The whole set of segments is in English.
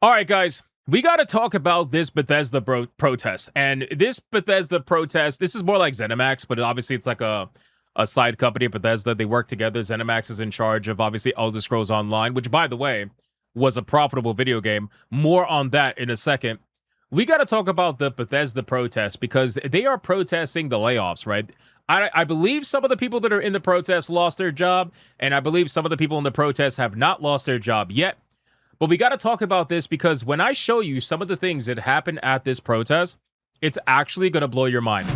All right, guys, we got to talk about this Bethesda protest. And this Bethesda protest, this is more like ZeniMax, but obviously it's like a side company of Bethesda. They work together. ZeniMax is in charge of obviously Elder Scrolls Online, which, by the way, was a profitable video game. More on that in a second. We got to talk about the Bethesda protest because they are protesting the layoffs, right? I believe some of the people that are in the protest lost their job, and I believe some of the people in the protest have not lost their job yet. But we got to talk about this because when I show you some of the things that happened at this protest, it's actually going to blow your mind.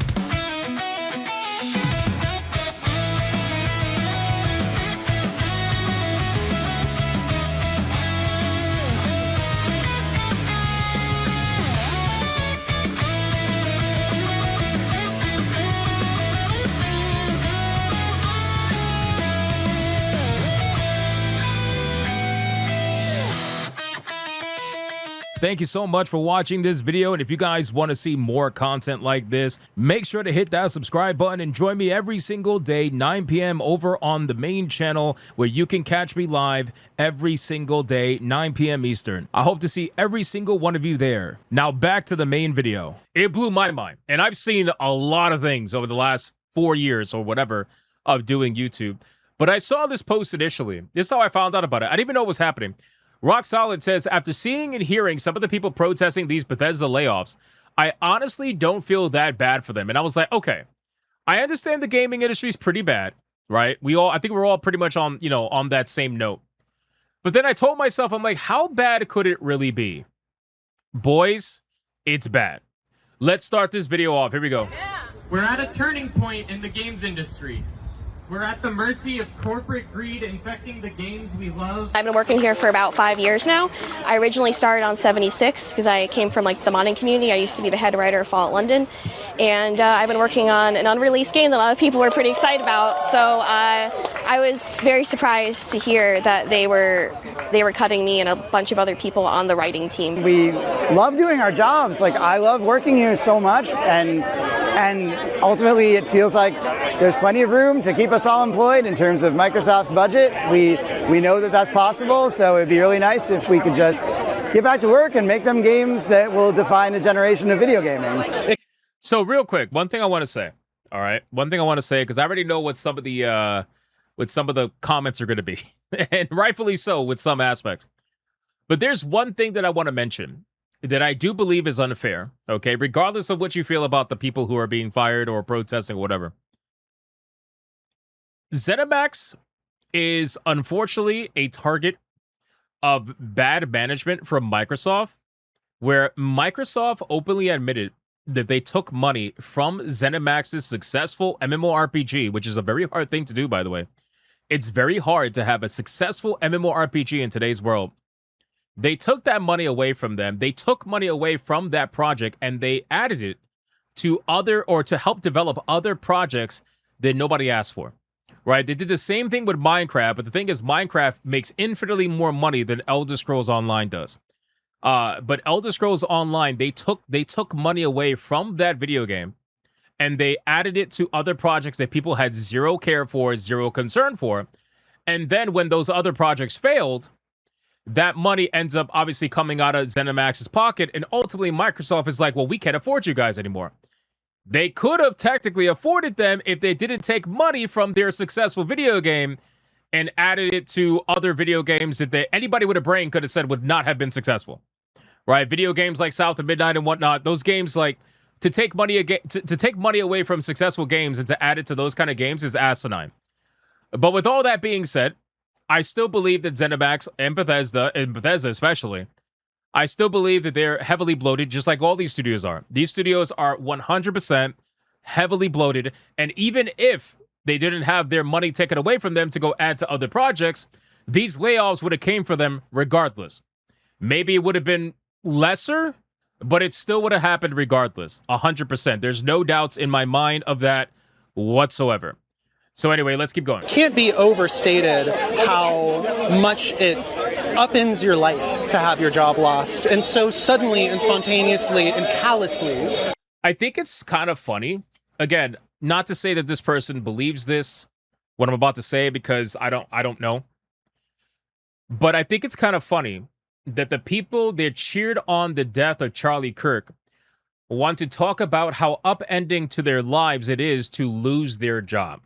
Thank you so much for watching this video, and if you guys want to see more content like this, make sure to hit that subscribe button and join me every single day, 9 p.m. over on the main channel, where you can catch me live every single day, 9 p.m. Eastern. I hope to see every single one of you there. Now back to the main video. It blew my mind, and I've seen a lot of things over the last 4 years or whatever of doing YouTube, but I saw this post initially. This is how I found out about it. I didn't even know what was happening. Rock Solid says, after seeing and hearing some of the people protesting these Bethesda layoffs, I honestly don't feel that bad for them. And I was like, okay, I understand the gaming industry is pretty bad, right? I think we're all pretty much on, on that same note. But then I told myself, I'm like, how bad could it really be? Boys, it's bad. Let's start this video off. Here we go. We're at a turning point in the games industry. We're at the mercy of corporate greed infecting the games we love. I've been working here for about 5 years now. I originally started on 76 because I came from the modding community. I used to be the head writer of Fallout London. And I've been working on an unreleased game that a lot of people were pretty excited about. So I was very surprised to hear that they were cutting me and a bunch of other people on the writing team. We love doing our jobs. I love working here so much, and ultimately it feels like there's plenty of room to keep us all employed in terms of Microsoft's budget. We know that that's possible, so it'd be really nice if we could just get back to work and make them games that will define a generation of video gaming. So real quick, one thing I want to say, all right? One thing I want to say, because I already know what some of the comments are going to be, and rightfully so with some aspects. But there's one thing that I want to mention that I do believe is unfair, okay? Regardless of what you feel about the people who are being fired or protesting or whatever. ZeniMax is unfortunately a target of bad management from Microsoft, where Microsoft openly admitted that they took money from ZeniMax's successful MMORPG, which is a very hard thing to do, by the way. It's very hard to have a successful MMORPG in today's world. They took that money away from them. They took money away from that project, and they added it to to help develop other projects that nobody asked for, right? They did the same thing with Minecraft, but the thing is, Minecraft makes infinitely more money than Elder Scrolls Online does. But Elder Scrolls Online, they took money away from that video game, and they added it to other projects that people had zero care for, zero concern for. And then when those other projects failed, that money ends up obviously coming out of ZeniMax's pocket, and ultimately Microsoft is like, well, we can't afford you guys anymore. They could have technically afforded them if they didn't take money from their successful video game and added it to other video games that anybody with a brain could have said would not have been successful. Right, video games like South of Midnight and whatnot. Those games, to take money to take money away from successful games and to add it to those kind of games is asinine. But with all that being said, I still believe that ZeniMax and Bethesda especially, I still believe that they're heavily bloated, just like all these studios are. These studios are 100% heavily bloated, and even if they didn't have their money taken away from them to go add to other projects, these layoffs would have came for them regardless. Maybe it would have been lesser, but it still would have happened regardless. 100%. There's no doubts in my mind of that whatsoever. So anyway, let's keep going. Can't be overstated how much it upends your life to have your job lost, and so suddenly and spontaneously and callously. I think it's kind of funny. Again, not to say that this person believes this, what I'm about to say, because I don't know. But I think it's kind of funny that the people that cheered on the death of Charlie Kirk want to talk about how upending to their lives it is to lose their job.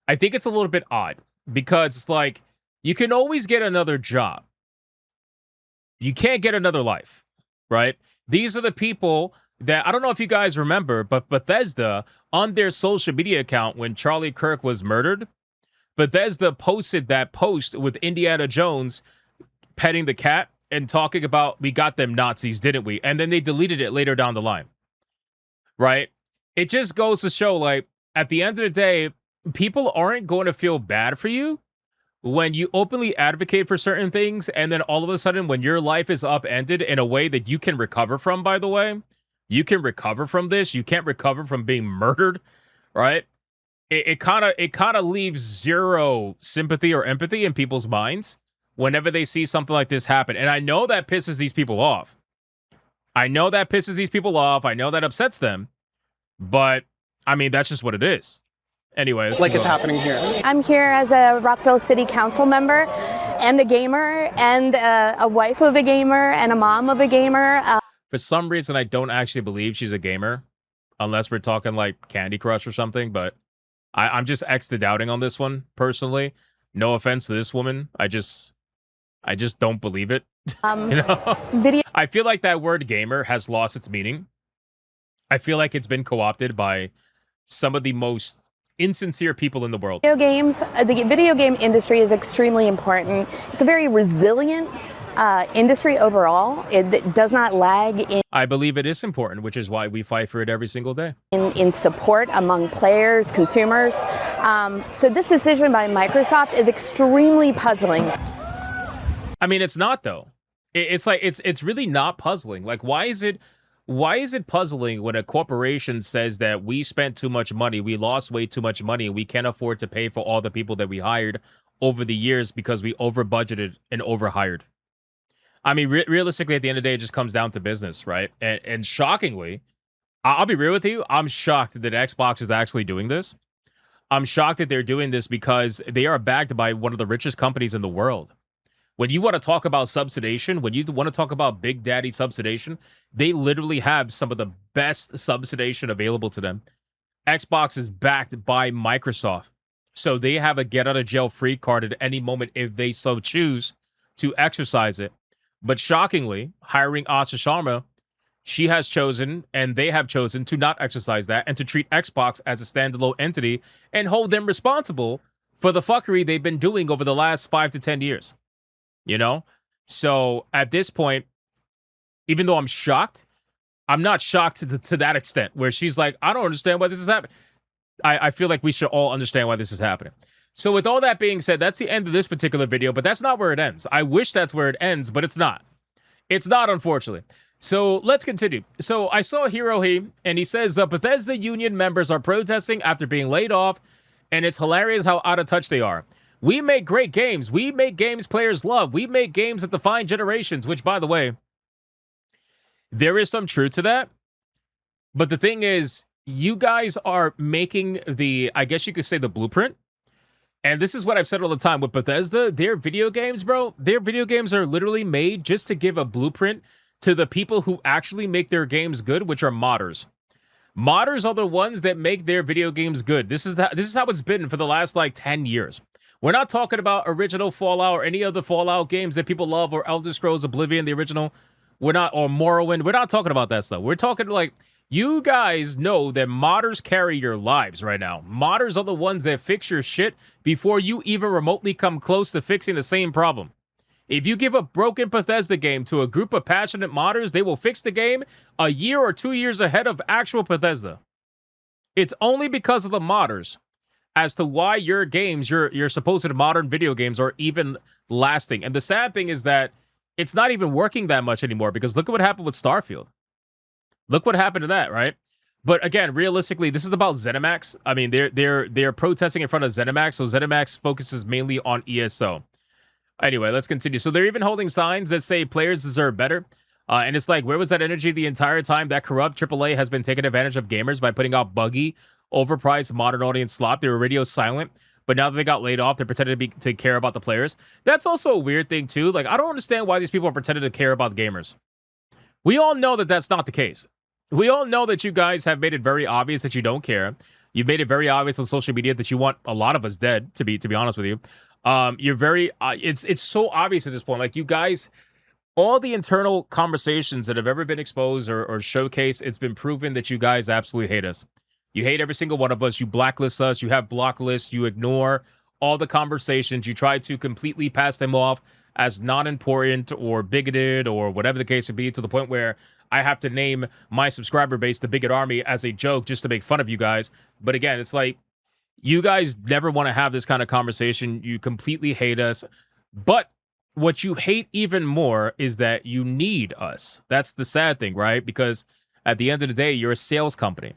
I think it's a little bit odd because it's like you can always get another job. You can't get another life, right? These are the people that, I don't know if you guys remember, but Bethesda, on their social media account when Charlie Kirk was murdered, Bethesda posted that post with Indiana Jones petting the cat and talking about, we got them Nazis, didn't we? And then they deleted it later down the line, right? It just goes to show, like, at the end of the day, people aren't going to feel bad for you when you openly advocate for certain things, and then all of a sudden, when your life is upended in a way that you can recover from, by the way, you can recover from this. You can't recover from being murdered, right? It kind of leaves zero sympathy or empathy in people's minds whenever they see something like this happen. And I know that pisses these people off. I know that upsets them. But, I mean, that's just what it is. Anyways. Like it's happening here. I'm here as a Rockville City Council member and a gamer and a wife of a gamer and a mom of a gamer. For some reason, I don't actually believe she's a gamer. Unless we're talking like Candy Crush or something. But I'm just extra doubting on this one, personally. No offense to this woman. I just don't believe it. Video. I feel like that word gamer has lost its meaning. I feel like it's been co-opted by some of the most insincere people in the world. Video games, the video game industry is extremely important. It's a very resilient industry overall. It does not lag I believe it is important, which is why we fight for it every single day. in support among players, consumers. So this decision by Microsoft is extremely puzzling. I mean, it's not though. It's like it's really not puzzling. Like, why is it puzzling when a corporation says that we spent too much money, we lost way too much money, and we can't afford to pay for all the people that we hired over the years because we over budgeted and overhired? I mean, realistically, at the end of the day, it just comes down to business, right? And shockingly, I'll be real with you, I'm shocked that Xbox is actually doing this. I'm shocked that they're doing this because they are backed by one of the richest companies in the world. When you want to talk about subsidization, when you want to talk about Big Daddy subsidization, they literally have some of the best subsidization available to them. Xbox is backed by Microsoft. So they have a get out of jail free card at any moment if they so choose to exercise it. But shockingly, hiring Asha Sharma, she has chosen, and they have chosen, to not exercise that and to treat Xbox as a standalone entity and hold them responsible for the fuckery they've been doing over the last 5 to 10 years. You know? So at this point, even though I'm shocked, I'm not shocked to that extent where she's like, I don't understand why this is happening. I feel like we should all understand why this is happening. So with all that being said, that's the end of this particular video, but that's not where it ends. I wish that's where it ends, but it's not. It's not, unfortunately. So let's continue. So I saw Hirohi, and he says the Bethesda union members are protesting after being laid off, and it's hilarious how out of touch they are. We make great games. We make games players love. We make games that define generations, which, by the way, there is some truth to that. But the thing is, you guys are making the, I guess you could say, the blueprint. And this is what I've said all the time with Bethesda. Their video games, bro, their video games are literally made just to give a blueprint to the people who actually make their games good, which are modders. Modders are the ones that make their video games good. This is how it's been for the last, like, 10 years. We're not talking about original Fallout or any other Fallout games that people love, or Elder Scrolls Oblivion, the original. We're not, or Morrowind. We're not talking about that stuff. We're talking, like, you guys know that modders carry your lives right now. Modders are the ones that fix your shit before you even remotely come close to fixing the same problem. If you give a broken Bethesda game to a group of passionate modders, they will fix the game a year or 2 years ahead of actual Bethesda. It's only because of the modders as to why your games, your supposed modern video games, are even lasting. And the sad thing is that it's not even working that much anymore, because look at what happened with Starfield. Look what happened to that, right? But again, realistically, this is about ZeniMax. I mean, they're protesting in front of ZeniMax, so ZeniMax focuses mainly on ESO. Anyway, let's continue. So they're even holding signs that say players deserve better. And it's like, where was that energy the entire time? That corrupt AAA has been taking advantage of gamers by putting out buggy, overpriced modern audience slop. They were radio silent but now that they got laid off, they're pretending to care about the players. That's also a weird thing too. Like, I don't understand why these people are pretending to care about the gamers. We all know that that's not the case. We all know that you guys have made it very obvious that you don't care. You've made it very obvious on social media that you want a lot of us dead, to be honest with you. You're very it's so obvious at this point. Like, you guys, all the internal conversations that have ever been exposed or showcased, it's been proven that you guys absolutely hate us. You hate every single one of us. You blacklist us. You have block lists. You ignore all the conversations. You try to completely pass them off as not important or bigoted or whatever the case would be, to the point where I have to name my subscriber base the Bigot Army as a joke just to make fun of you guys. But again, it's like, you guys never want to have this kind of conversation. You completely hate us. But what you hate even more is that you need us. That's the sad thing, right? Because at the end of the day, you're a sales company.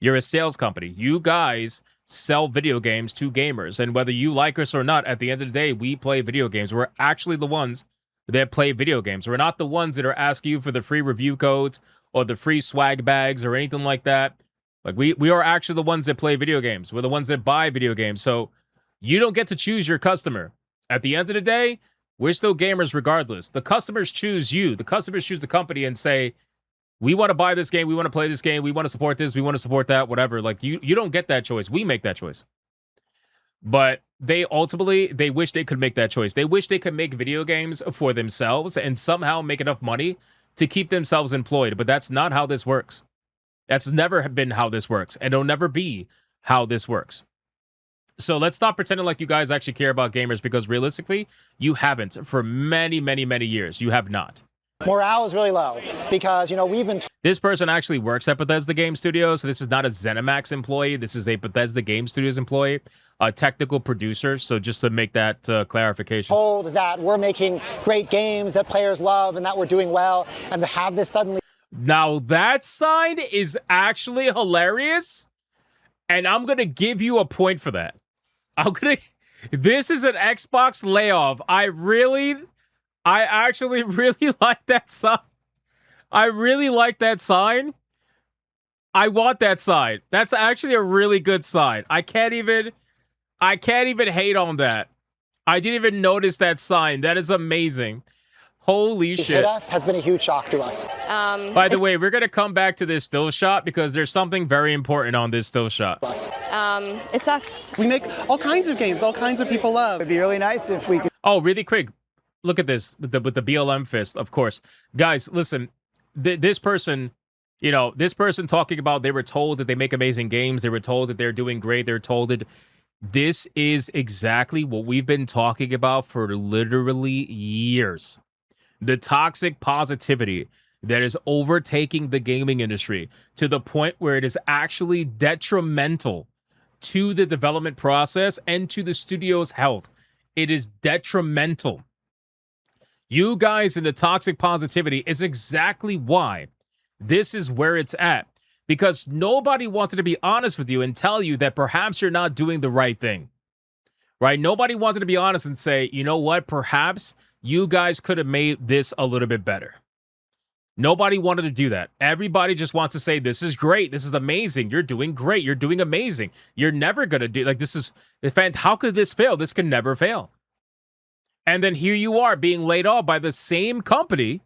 You're a sales company. You guys sell video games to gamers. And whether you like us or not, at the end of the day, we play video games. We're actually the ones that play video games. We're not the ones that are asking you for the free review codes or the free swag bags or anything like that. Like, we are actually the ones that play video games. We're the ones that buy video games. So you don't get to choose your customer. At the end of the day, we're still gamers regardless. The customers choose you. The customers choose the company and say, we want to buy this game. We want to play this game. We want to support this. We want to support that, whatever. Like, you don't get that choice. We make that choice. But they wish they could make that choice. They wish they could make video games for themselves and somehow make enough money to keep themselves employed. But that's not how this works. That's never been how this works. And it'll never be how this works. So let's stop pretending like you guys actually care about gamers, because realistically, you haven't for many, many, many years. You have not. Morale is really low because, we've been... This person actually works at Bethesda Game Studios, so this is not a ZeniMax employee. This is a Bethesda Game Studios employee, a technical producer, so just to make that clarification. Told that we're making great games that players love and that we're doing well, and to have this suddenly... Now, that sign is actually hilarious, and I'm going to give you a point for that. This is an Xbox layoff. I actually really like that sign. I really like that sign. I want that sign. That's actually a really good sign. I can't even hate on that. I didn't even notice that sign. That is amazing. Holy shit. Hit us has been a huge shock to us. By the way, we're going to come back to this still shot because there's something very important on this still shot. It sucks. We make all kinds of games, all kinds of people love. It'd be really nice if we could. Oh, really quick. Look at this with the BLM fist, of course. Guys, listen, this person, this person talking about they were told that they make amazing games. They were told that they're doing great. They're told that this is exactly what we've been talking about for literally years. The toxic positivity that is overtaking the gaming industry to the point where it is actually detrimental to the development process and to the studio's health. It is detrimental. You guys in the toxic positivity is exactly why this is where it's at. Because nobody wanted to be honest with you and tell you that perhaps you're not doing the right thing. Right? Nobody wanted to be honest and say, you know what, perhaps you guys could have made this a little bit better. Nobody wanted to do that. Everybody just wants to say, this is great. This is amazing. You're doing great. You're doing amazing. You're never going to do, like, this is, how could this fail? This can never fail. And then here you are being laid off by the same company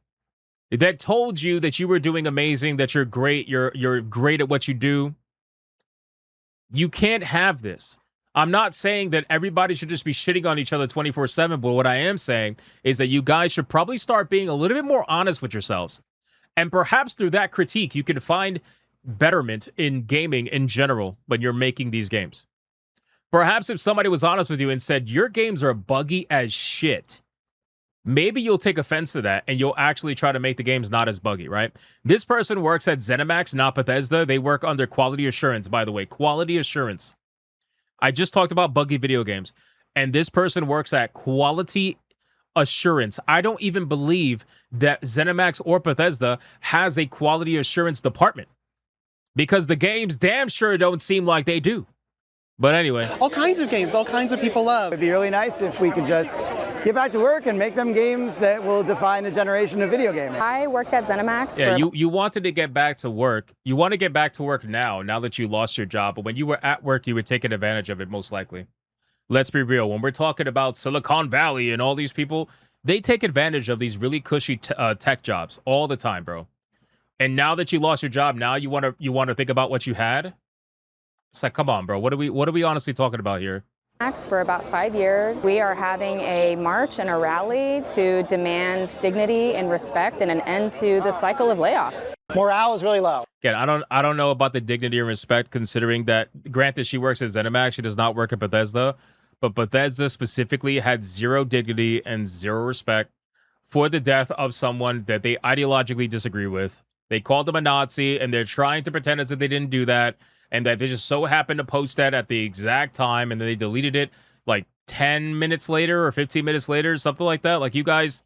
that told you that you were doing amazing, that you're great, you're great at what you do. You can't have this. I'm not saying that everybody should just be shitting on each other 24/7, but what I am saying is that you guys should probably start being a little bit more honest with yourselves. And perhaps through that critique, you can find betterment in gaming in general when you're making these games. Perhaps if somebody was honest with you and said, your games are buggy as shit, maybe you'll take offense to that and you'll actually try to make the games not as buggy, right? This person works at ZeniMax, not Bethesda. They work under quality assurance, by the way. Quality assurance. I just talked about buggy video games, and this person works at quality assurance. I don't even believe that ZeniMax or Bethesda has a quality assurance department, because the games damn sure don't seem like they do. But anyway. All kinds of games, all kinds of people love. It'd be really nice if we could just get back to work and make them games that will define a generation of video gaming. I worked at ZeniMax. Yeah, you wanted to get back to work. You want to get back to work now that you lost your job. But when you were at work, you were taking advantage of it, most likely. Let's be real. When we're talking about Silicon Valley and all these people, they take advantage of these really cushy tech jobs all the time, bro. And now that you lost your job, now you want to think about what you had. It's like, come on, bro. What are we honestly talking about here? For about 5 years, we are having a march and a rally to demand dignity and respect and an end to the cycle of layoffs. Morale is really low. Again, I don't know about the dignity and respect, considering that, granted, she works at ZeniMax, she does not work at Bethesda, but Bethesda specifically had zero dignity and zero respect for the death of someone that they ideologically disagree with. They called them a Nazi, and they're trying to pretend as if they didn't do that, and that they just so happened to post that at the exact time, and then they deleted it like 10 minutes later or 15 minutes later, something like that. Like, you guys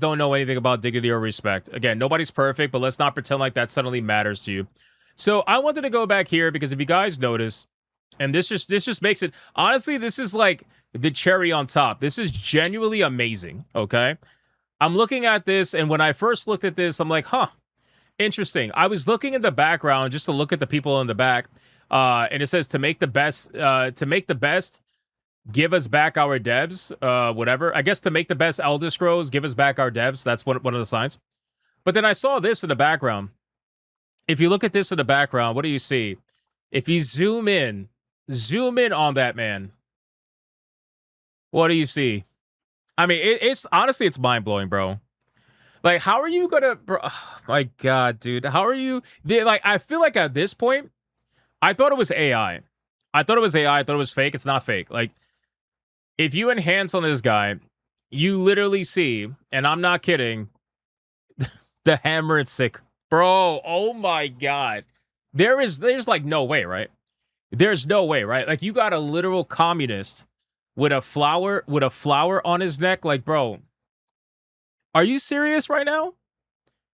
don't know anything about dignity or respect. Again, nobody's perfect, but let's not pretend like that suddenly matters to you. So I wanted to go back here because if you guys notice, and this just makes it, honestly, this is like the cherry on top. This is genuinely amazing, okay? I'm looking at this, and when I first looked at this, I'm like, huh, interesting. I was looking in the background just to look at the people in the back, and it says to make the best, give us back our devs, whatever. I guess to make the best Elder Scrolls, give us back our devs. That's one of the signs. But then I saw this in the background. If you look at this in the background, what do you see? If you zoom in on that, man, what do you see? I mean, it's honestly, it's mind-blowing, bro. Like, how are you gonna, bro? Oh, my God, dude. How are you? Like, I feel like at this point, I thought it was AI. I thought it was fake. It's not fake. Like, if you enhance on this guy, you literally see, and I'm not kidding, the hammer and sick. Bro, oh my God. There's like no way, right? There's no way, right? Like, you got a literal communist with a flower on his neck. Like, bro, are you serious right now?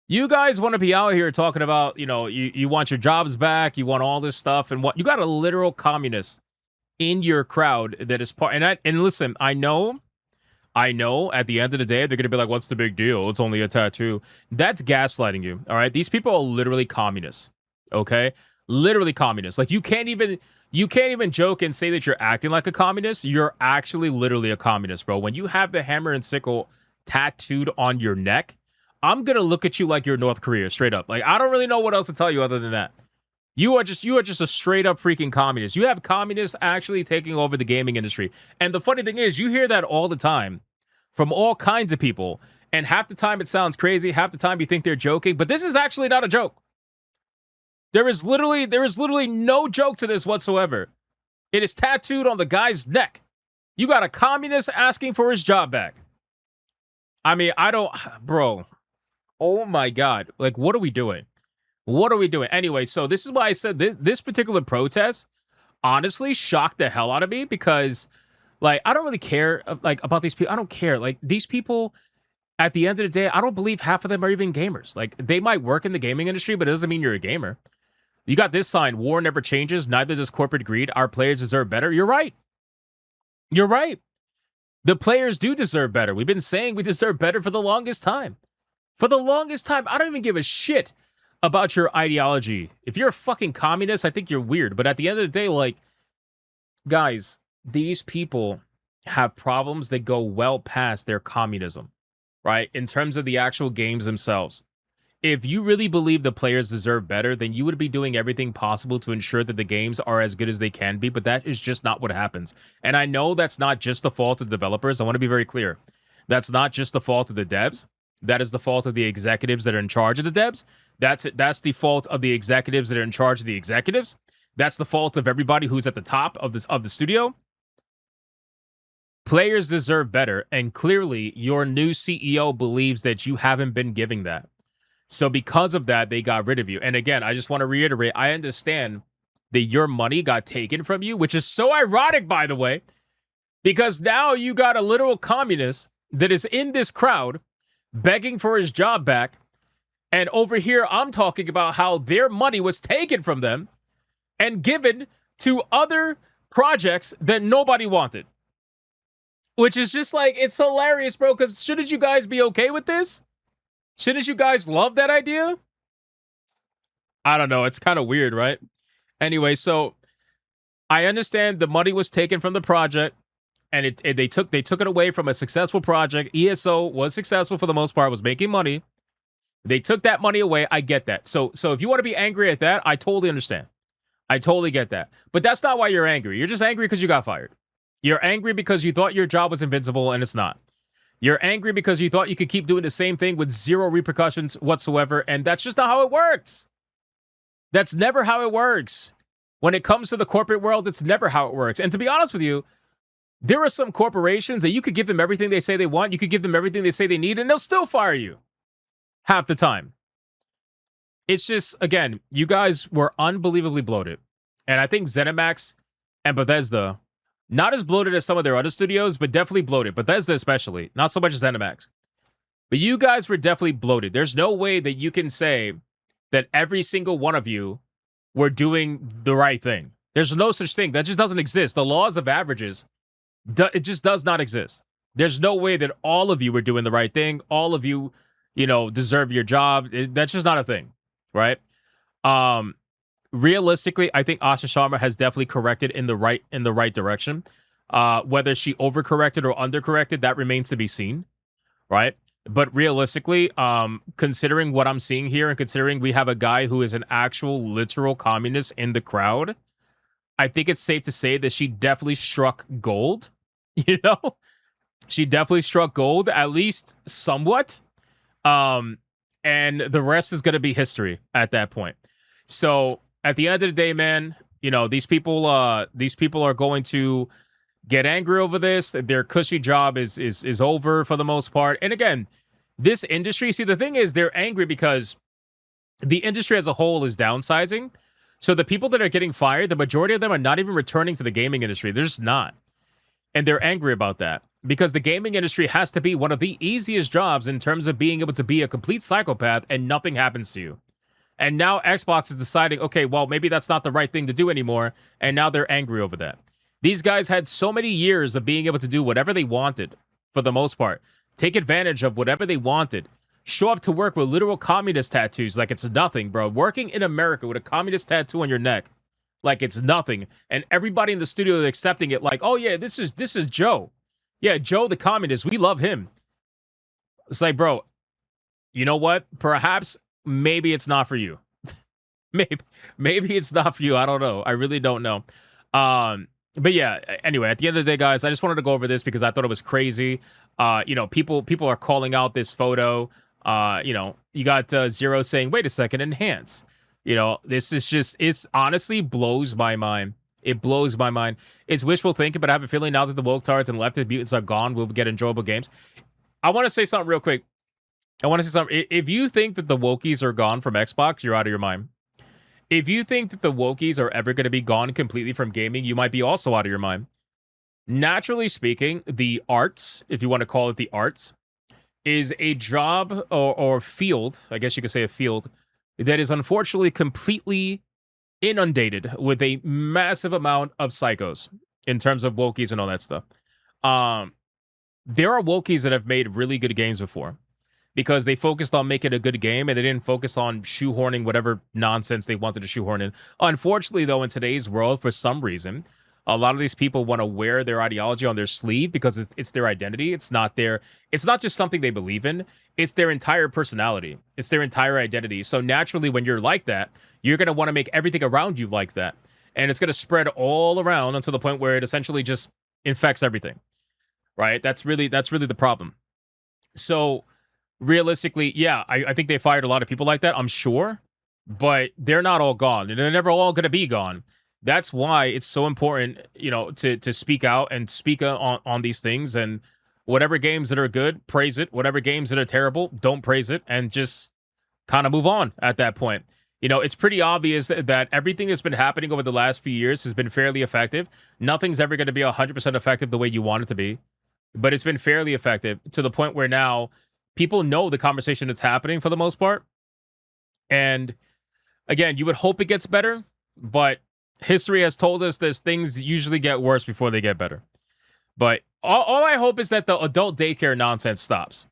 You guys want to be out here talking about, you want your jobs back, you want all this stuff, and what? You got a literal communist in your crowd that is part. And listen, I know. At the end of the day, they're gonna be like, "What's the big deal? It's only a tattoo." That's gaslighting you. All right, these people are literally communists. Okay, literally communists. Like, you can't even joke and say that you're acting like a communist. You're actually literally a communist, bro. When you have the hammer and sickle tattooed on your neck, I'm gonna look at you like you're North Korea, straight up. Like, I don't really know what else to tell you other than that. You are just a straight up freaking communist. You have communists actually taking over the gaming industry. And the funny thing is, you hear that all the time from all kinds of people. And half the time it sounds crazy, half the time you think they're joking, but this is actually not a joke. There is literally no joke to this whatsoever. It is tattooed on the guy's neck. You got a communist asking for his job back. I mean, bro. Oh my God. Like, what are we doing? What are we doing? Anyway, so this is why I said this particular protest honestly shocked the hell out of me, because, like, I don't really care, like, about these people. I don't care. Like, these people, at the end of the day, I don't believe half of them are even gamers. Like, they might work in the gaming industry, but it doesn't mean you're a gamer. You got this sign: war never changes, neither does corporate greed. Our players deserve better. You're right. You're right. The players do deserve better. We've been saying we deserve better for the longest time. For the longest time. I don't even give a shit about your ideology. If you're a fucking communist, I think you're weird. But at the end of the day, like, guys, these people have problems that go well past their communism, right? In terms of the actual games themselves. If you really believe the players deserve better, then you would be doing everything possible to ensure that the games are as good as they can be, but that is just not what happens. And I know that's not just the fault of the developers. I want to be very clear. That's not just the fault of the devs. That is the fault of the executives that are in charge of the devs. That's the fault of the executives that are in charge of the executives. That's the fault of everybody who's at the top of the studio. Players deserve better, and clearly your new CEO believes that you haven't been giving that. So because of that, they got rid of you. And again, I just want to reiterate, I understand that your money got taken from you, which is so ironic, by the way, because now you got a literal communist that is in this crowd begging for his job back. And over here, I'm talking about how their money was taken from them and given to other projects that nobody wanted. Which is just like, it's hilarious, bro, because shouldn't you guys be okay with this? Shouldn't you guys love that idea? I don't know. It's kind of weird, right? Anyway, so I understand the money was taken from the project, and they took it away from a successful project. ESO was successful for the most part, was making money. They took that money away. I get that. So if you want to be angry at that, I totally understand. I totally get that. But that's not why you're angry. You're just angry because you got fired. You're angry because you thought your job was invincible, and it's not. You're angry because you thought you could keep doing the same thing with zero repercussions whatsoever, and that's just not how it works. That's never how it works. When it comes to the corporate world, it's never how it works. And to be honest with you, there are some corporations that you could give them everything they say they want, you could give them everything they say they need, and they'll still fire you half the time. It's just, again, you guys were unbelievably bloated. And I think ZeniMax and Bethesda, not as bloated as some of their other studios, but definitely bloated. Bethesda especially, not so much as ZeniMax. But you guys were definitely bloated. There's no way that you can say that every single one of you were doing the right thing. There's no such thing. That just doesn't exist. The laws of averages, it just does not exist. There's no way that all of you were doing the right thing. All of you, deserve your job. That's just not a thing, right? Realistically, I think Asha Sharma has definitely corrected in the right direction. Whether she overcorrected or undercorrected, that remains to be seen, right? But realistically, considering what I'm seeing here and considering we have a guy who is an actual literal communist in the crowd, I think it's safe to say that she definitely struck gold. She definitely struck gold, at least somewhat. And the rest is going to be history at that point. So at the end of the day, man, these people are going to get angry over this. Their cushy job is over for the most part. And again, this industry, see, the thing is they're angry because the industry as a whole is downsizing. So the people that are getting fired, the majority of them are not even returning to the gaming industry. They're just not. And they're angry about that because the gaming industry has to be one of the easiest jobs in terms of being able to be a complete psychopath and nothing happens to you. And now Xbox is deciding, okay, well, maybe that's not the right thing to do anymore. And now they're angry over that. These guys had so many years of being able to do whatever they wanted, for the most part. Take advantage of whatever they wanted. Show up to work with literal communist tattoos like it's nothing, bro. Working in America with a communist tattoo on your neck like it's nothing. And everybody in the studio is accepting it like, oh, yeah, this is Joe. Yeah, Joe the communist. We love him. It's like, bro, you know what? Perhaps, maybe it's not for you. maybe it's not for you. I don't know. I really don't know. But yeah, anyway, at the end of the day, guys, I just wanted to go over this because I thought it was crazy. People are calling out this photo. You got Zero saying, wait a second, enhance. This is just, it's honestly blows my mind. It blows my mind. It's wishful thinking, but I have a feeling now that the woke tards and leftist mutants are gone, we'll get enjoyable games. I want to say something real quick. If you think that the wokies are gone from Xbox, you're out of your mind. If you think that the wokies are ever going to be gone completely from gaming, you might be also out of your mind. Naturally speaking, the arts, if you want to call it the arts, is a job or field, I guess you could say a field, that is unfortunately completely inundated with a massive amount of psychos in terms of wokies and all that stuff. There are wokies that have made really good games before because they focused on making a good game and they didn't focus on shoehorning whatever nonsense they wanted to shoehorn in. Unfortunately, though, in today's world, for some reason, a lot of these people want to wear their ideology on their sleeve because it's their identity. It's not just something they believe in. It's their entire personality. It's their entire identity. So naturally, when you're like that, you're going to want to make everything around you like that. And it's going to spread all around until the point where it essentially just infects everything. Right? That's really the problem. So realistically, yeah, I think they fired a lot of people like that, I'm sure. But they're not all gone. And they're never all going to be gone. That's why it's so important, to speak out and speak on these things. And whatever games that are good, praise it. Whatever games that are terrible, don't praise it. And just kind of move on at that point. It's pretty obvious that everything that's been happening over the last few years has been fairly effective. Nothing's ever going to be 100% effective the way you want it to be. But it's been fairly effective to the point where now people know the conversation that's happening for the most part. And again, you would hope it gets better, but history has told us that things usually get worse before they get better. But all I hope is that the adult daycare nonsense stops.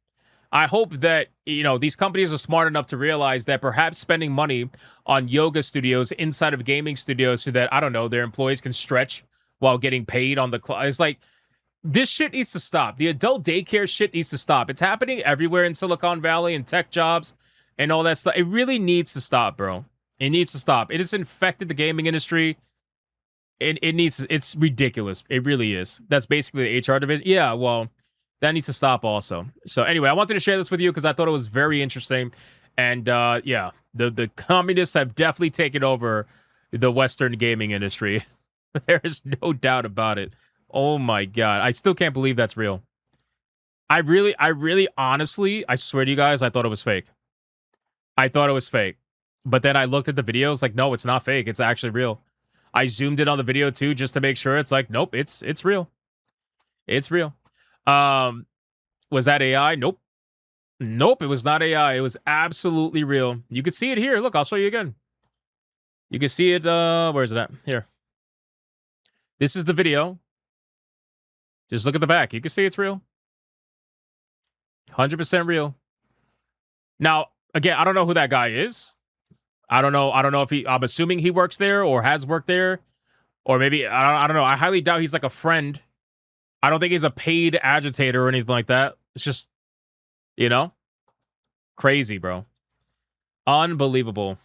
I hope that, you know, these companies are smart enough to realize that perhaps spending money on yoga studios inside of gaming studios so that, I don't know, their employees can stretch while getting paid on the it's like, this shit needs to stop. The adult daycare shit needs to stop. It's happening everywhere in Silicon Valley and tech jobs and all that stuff. It really needs to stop, bro. It needs to stop. It has infected the gaming industry. It's ridiculous. It really is. That's basically the HR division. Yeah, well, that needs to stop also. So anyway, I wanted to share this with you because I thought it was very interesting. And yeah, the communists have definitely taken over the Western gaming industry. There is no doubt about it. Oh my God. I still can't believe that's real. I really honestly, I swear to you guys, I thought it was fake. I thought it was fake. But then I looked at the videos like, no, it's not fake. It's actually real. I zoomed in on the video too, just to make sure. It's like, nope, it's real. It's real. Was that AI? Nope. Nope, it was not AI. It was absolutely real. You can see it here. Look, I'll show you again. You can see it. Where is it at? Here. This is the video. Just look at the back. You can see it's real. 100% real. Now, again, I don't know who that guy is. I don't know if I'm assuming he works there or has worked there. Or maybe, I don't know. I highly doubt he's like a friend. I don't think he's a paid agitator or anything like that. It's just, you know, crazy, bro. Unbelievable.